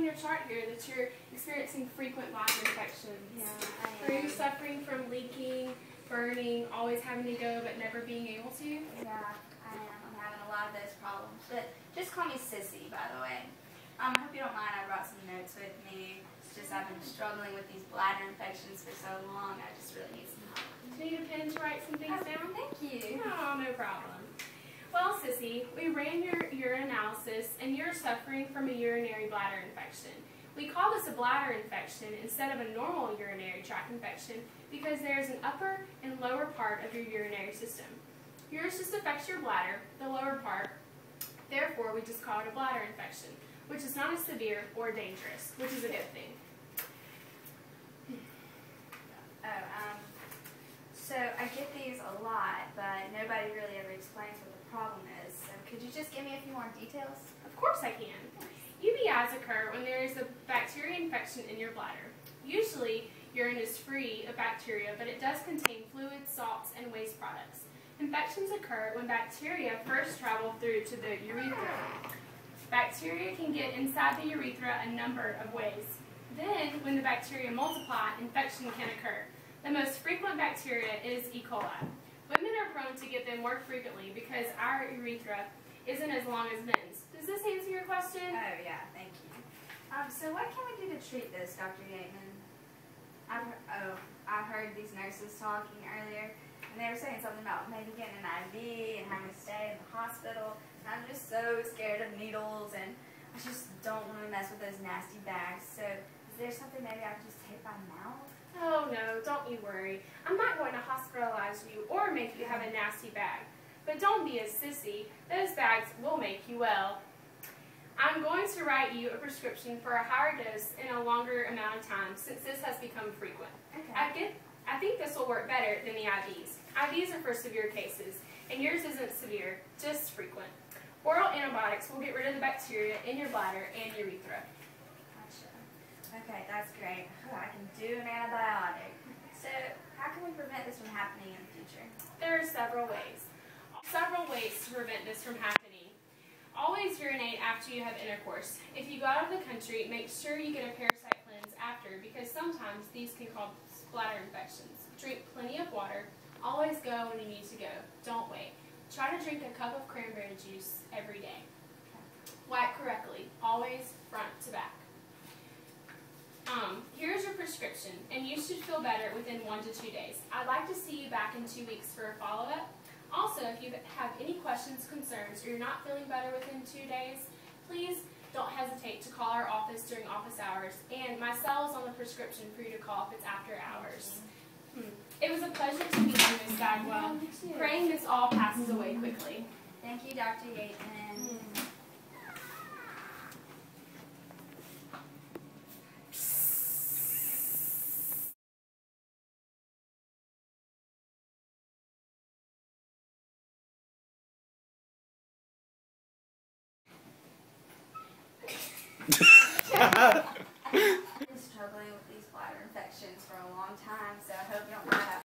your chart here that you're experiencing frequent bladder infections. Yeah, I am. Are you suffering from leaking, burning, always having to go but never being able to? Yeah, I am. I'm having a lot of those problems. But just call me Sissy, by the way. I hope you don't mind. I brought some notes with me. It's just I've been struggling with these bladder infections for so long. I just really need some help. Do you need a pen to write some things down? Thank you. Oh, no problem. Well, Sissy, we ran your urine analysis and you're suffering from a urinary bladder infection. We call this a bladder infection instead of a normal urinary tract infection because there's an upper and lower part of your urinary system. Yours just affects your bladder, the lower part. Therefore, we just call it a bladder infection, which is not as severe or dangerous, which is a good thing. So I get these a lot, but nobody really ever explains what the problem is. So could you just give me a few more details? Of course I can. UBIs occur when there is a bacteria infection in your bladder. Usually, urine is free of bacteria, but it does contain fluids, salts, and waste products. Infections occur when bacteria first travel through to the urethra. Bacteria can get inside the urethra a number of ways. Then, when the bacteria multiply, infection can occur. The most frequent bacteria is E. coli. Women are prone to get them more frequently because our urethra isn't as long as men's. Does this answer your question? Oh, yeah, thank you. So what can we do to treat this, Dr. Yateman? I heard these nurses talking earlier, and they were saying something about maybe getting an IV and having to stay in the hospital. And I'm just so scared of needles, and I just don't want to mess with those nasty bags. So is there something maybe I can just take my mouth? Oh no, don't you worry. I'm not going to hospitalize you or make you have a nasty bag. But don't be a sissy. Those bags will make you well. I'm going to write you a prescription for a higher dose in a longer amount of time since this has become frequent. Okay. I think this will work better than the IVs. IVs are for severe cases, and yours isn't severe, just frequent. Oral antibiotics will get rid of the bacteria in your bladder and urethra. Okay, that's great. I can do an antibiotic. So, how can we prevent this from happening in the future? There are several ways. Several ways to prevent this from happening. Always urinate after you have intercourse. If you go out of the country, make sure you get a parasite cleanse after because sometimes these can cause bladder infections. Drink plenty of water. Always go when you need to go. Don't wait. Try to drink a cup of cranberry juice every day. Wipe correctly. Always front to back. Here's your prescription, and you should feel better within 1 to 2 days. I'd like to see you back in 2 weeks for a follow-up. Also, if you have any questions, concerns, or you're not feeling better within 2 days, please don't hesitate to call our office during office hours, and my cell is on the prescription for you to call if it's after hours. It was a pleasure to meet you, Ms. Bagwell. Praying this all passes away quickly. Thank you, Dr. Yateman. I've been struggling with these bladder infections for a long time, so I hope you don't mind